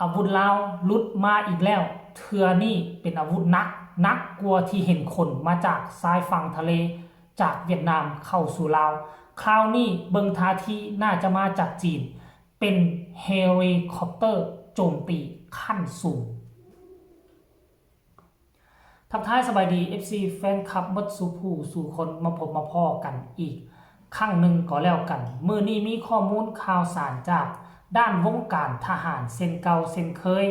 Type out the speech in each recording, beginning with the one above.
อาวุธลาวลุดมาอีกแล้วเทือนี่เป็นอาวุธนักกลัวที่เห็นคนมาจากชายฝั่งทะเลจากเวียดนามเข้าสู่ลาวคราวนี้เบิงท่าทีน่าจะมาจากจีนเป็นเฮลิคอปเตอร์โจมตีขั้นสูงทักทายสบายดี FC แฟนคลับมดสู่ผู้สู่คนมาพบมาพ่อกันอีกครั้งหนึ่งก็แล้วกันมื้อนี้มีข้อมูลข่าวสารจากด้านวงการทหารเส้นเก่าเส้นเคย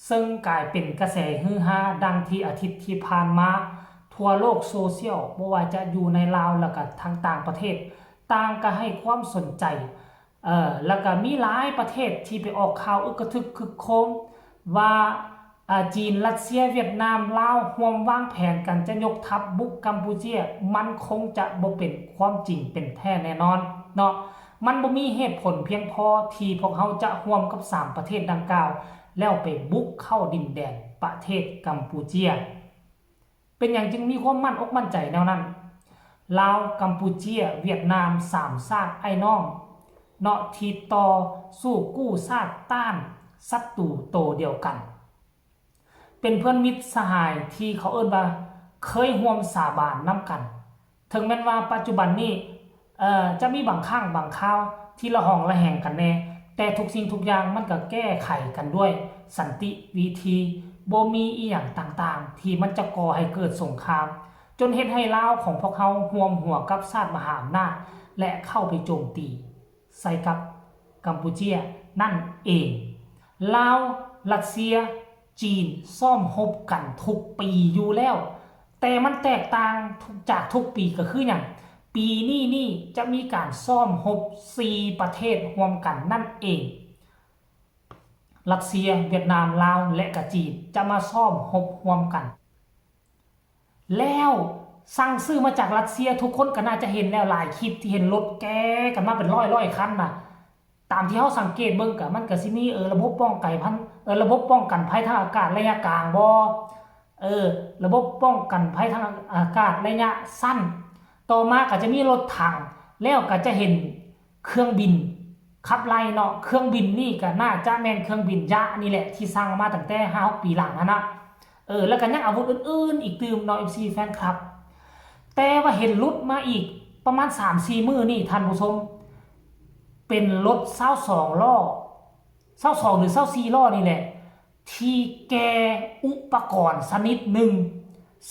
ซึ่งกลายเป็นกระแสฮือฮาดังที่อาทิตย์ที่ผ่านมาทั่วโลกโซเชียลบ่ว่าจะอยู่ในลาวแล้วก็ทางต่างประเทศต่างก็ให้ความสนใจแล้วก็มีหลายประเทศที่ไปออกข่าวอึกกระทึกคึกโครมว่าจีนรัสเซียเวียดนามลาวร่วมวางแผนกันจะยกทัพบุกกัมพูชีมันคงจะบ่เป็นความจริงเป็นแท้แน่นอนเนาะมันบ่มีเหตุผลเพียงพอที่พวกเขาจะร่วมกับ3ประเทศดังกล่าวแล้วไปบุกเข้าดินแดนประเทศกัมพูชีเป็นอย่างจึงมีความมั่นอกมั่นใจแนวนั้นลาวกัมพูชีเวียดนาม3ชาติไอ้น้องเนาะที่ต่อสู้กู้ชาติต้านศัตรูโตเดียวกันเป็นเพื่อนมิตรสหายที่เขาเอิ้นว่าเคยร่วมสาบานนำกันถึงแม้ว่าปัจจุบันนี้จะมีบางครั้งบางคราวที่ละหองละแหงกันแน่แต่ทุกสิ่งทุกอย่างมันก็แก้ไขกันด้วยสันติวิธีบ่มีอีหยังต่างๆที่มันจะก่อให้เกิดสงครามจนเฮ็ดให้ลาวของพวกเขาร่วมหัวกับชาติมหาอำนาจและเข้าไปโจมตีใส่กับกัมพูชีนั่นเองลาวรัสเซียจีนซ่อมรบกันทุกปีอยู่แล้วแต่มันแตกต่างจากทุกปีก็คืออย่างปีนี้จะมีการซ่อมรบ4ประเทศร่วมกันนั่นเองรัสเซียเวียดนามลาวและก็จีนจะมาซ่อมรบร่วมกันแล้วสั่งซื้อมาจากรัสเซียทุกคนก็น่าจะเห็นแล้วหลายคลิปที่เห็นรถแก๊กันมาเป็นร้อยคันน่ะตามที่เขาสังเกตเบิ่งก็มันก็สิมีระบบป้องกันระบบป้องกันภัยทางอากาศระยะกลางบ่ระบบป้องกันภัยทางอากาศระยะสั้นต่อมาก็จะมีรถถังแล้วก็จะเห็นเครื่องบินขับไล่เนาะเครื่องบินนี่ก็น่าจะแม่นเครื่องบินยะนี่แหละที่สร้างมาตั้งแต่5-6 ปีหลังนะแล้วก็ยังอาวุธอื่นๆอีกตื่มเนาะ FC แฟนคลับแต่ว่าเห็นรุดมาอีกประมาณ 3-4 มื้อนี่ท่านผู้ชมเป็นรถ22ล้อ22หรือ24ล้อนี่แหละที่แกอุปกรณ์ชนิดหนึ่ง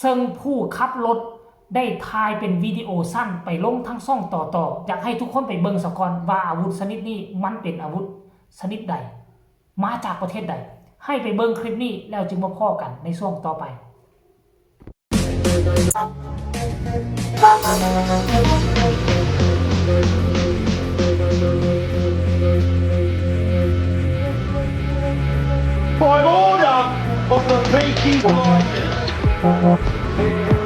ซึ่งผู้ขับรถได้ถ่ายเป็นวิดีโอสั้นไปลงทั้งช่องต่ออยากให้ทุกคนไปเบิ่งซะก่อนว่าอาวุธชนิดนี้มันเป็นอาวุธชนิดใดมาจากประเทศใดให้ไปเบิ่งคลิปนี้แล้วจึงมาพ้อกันในช่วงต่อไปFor order of the Peaky Blinders. Thank you.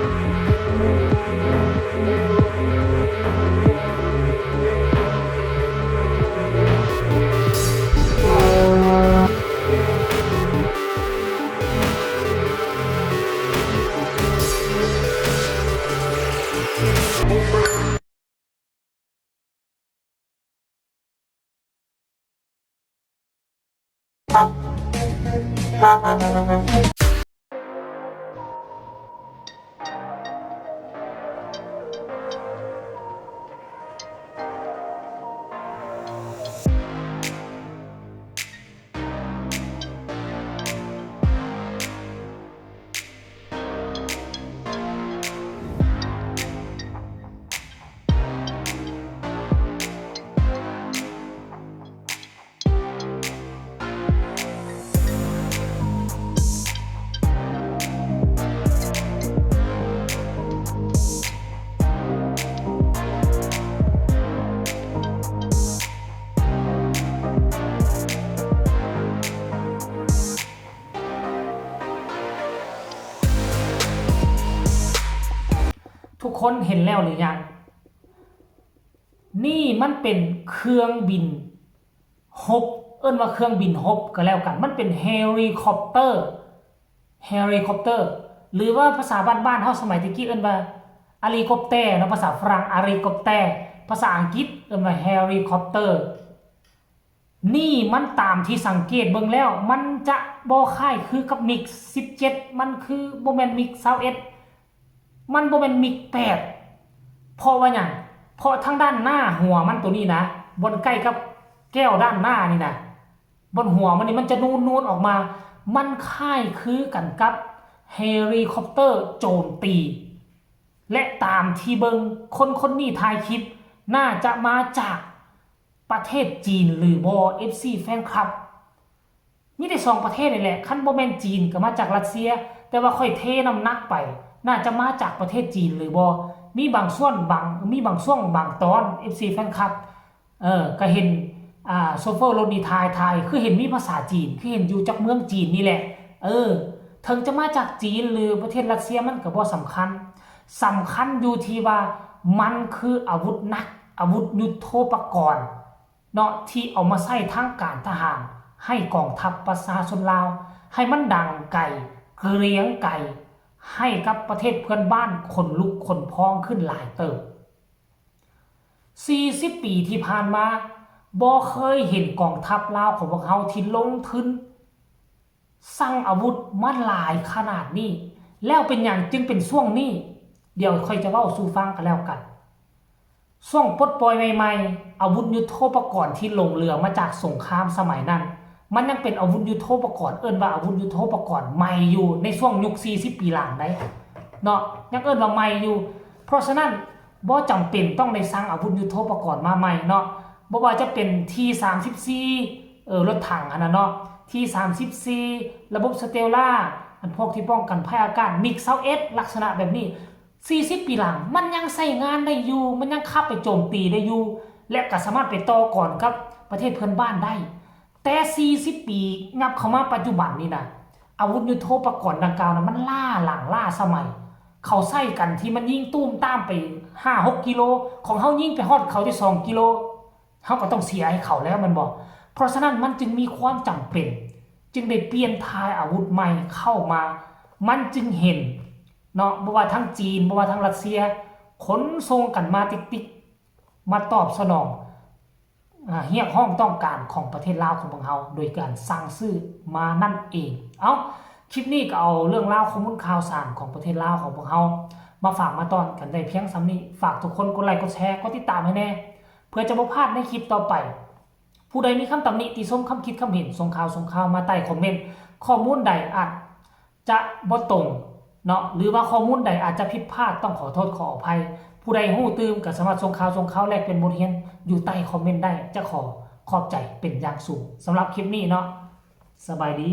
ทุกคนเห็นแล้วหรือยังนี่มันเป็นเครื่องบินฮบว่าเครื่องบินฮบก็แล้วกันมันเป็นเฮลิคอปเตอร์หรือว่าภาษาบ้านๆเฮาสมัยตะกี้ว่าอะลีคอปเตอร์เนาะภาษาฝรั่งอะลีคอปเตอร์ภาษาอังกฤษว่าเฮลิคอปเตอร์ นี่มันตามที่สังเกตเบิ่งแล้วมันจะบ่คล้ายคือกับมิก17มันคือบ่แม่นมิก21มันบ่แม่นมิก8เพราะว่าหยังเพราะทางด้านหน้าหัวมันตัวนี้นะบนใกล้กับแก้วด้านหน้านี่นะบนหัวมันนี่มันจะนูนๆออกมามันคล้ายคือกันกับเฮลิคอปเตอร์โจมตีและตามที่เบิงคนนี้ถ่ายคลิปน่าจะมาจากประเทศจีนหรือบอ FC แฟนคลับมีได้2ประเทศนี่แหละคันบ่แม่นจีนก็มาจากรัสเซียแต่ว่าค่อยเทน้ำหนักไปน่าจะมาจากประเทศจีนหรือบอมีบางช่วงบางตอน FC แฟนคลับก็เห็นโซเฟอร์รถดีไทยคือเห็นมีภาษาจีนคือเห็นอยู่จากเมืองจีนนี่แหละถึงจะมาจากจีนหรือประเทศรัสเซียมันก็บ่สำคัญอยู่ที่ว่ามันคืออาวุธหนักอาวุธยุทโธปกรณ์เนาะที่เอามาใช้ทางการทหารให้กองทัพประชาชนลาวให้มันดังไกลเกรียงไกลให้กับประเทศเพื่อนบ้านคนลุกคนพองขึ้นหลายเติบ40 ปีที่ผ่านมาบ่เคยเห็นกองทัพลาวของพวกเขาที่ลงทุนสร้างอาวุธมาหลายขนาดนี้แล้วเป็นอย่างจึงเป็นช่วงนี้เดี๋ยวค่อยจะเล่าสู่ฟังกันแล้วกันช่วงปลดปล่อยใหม่ๆอาวุธยุทโธปกรณ์ที่ลงเรือมาจากสงครามสมัยนั้นมันยังเป็นอาวุธยุทโธปกรณ์ว่าอาวุธยุทโธปกรณ์ใหม่อยู่ในช่วงยุค40 ปีหลังได้เนาะยังว่าใหม่อยู่เพราะฉะนั้นบ่จำเป็นต้องได้สร้างอาวุธยุทโธปกรณ์มาใหม่เนาะบ่ว่าจะเป็น T34 รถถังอันนั้นเนาะ T34 ระบบสเตลล่าอันพวกที่ป้องกันภัยอากาศมิก21ลักษณะแบบนี้40 ปีหลังมันยังใช้งานได้อยู่มันยังขับไปโจมตีได้อยู่และก็สามารถไปต่อก่อนกับประเทศเพื่อนบ้านได้แต่40 ปีงับเข้ามาปัจจุบันนี่นะอาวุธยุทโธปกรณ์ดังกล่าวนะมันล่าหลังล่าสมัยเขาใส่กันที่มันยิงตุ้มตามไป 5-6 กิโลของเฮายิงไปฮอดเขาที่2 กิโลเฮาก็ต้องเสียให้เขาแล้วมันบอกเพราะฉะนั้นมันจึงมีความจำเป็นจึงได้เปลี่ยนทายอาวุธใหม่เข้ามามันจึงเห็นเนาะบ่ว่าทั้งจีนบ่ว่าทั้งรัสเซียขนส่งกันมาติ๊กมาตอบสนองเรียกร้องต้องการของประเทศลาวของพวกเราโดยการสั่งซื้อมานั่นเองคลิปนี้ก็เอาเรื่องราวข้อมูลข่าวสารของประเทศลาวของพวกเรามาฝากมาตอนกันได้เพียงซ้ำนี้ฝากทุกคนกดไลค์กดแชร์กดติดตามให้แน่เพื่อจะบ่พลาดในคลิปต่อไปผู้ใดมีคำตำหนิติชมคำคิดคำเห็นส่งข่าวมาใต้คอมเมนต์ข้อมูลใดอาจจะบ่ตรงเนาะหรือว่าข้อมูลใดอาจจะผิดพลาดต้องขอโทษขออภัยผู้ใดฮู้ตื่มก็สามารถส่งข่าวแลกเป็นบทเรียนอยู่ใต้คอมเมนต์ได้จะขอบใจเป็นอย่างสูงสำหรับคลิปนี้เนาะสบายดี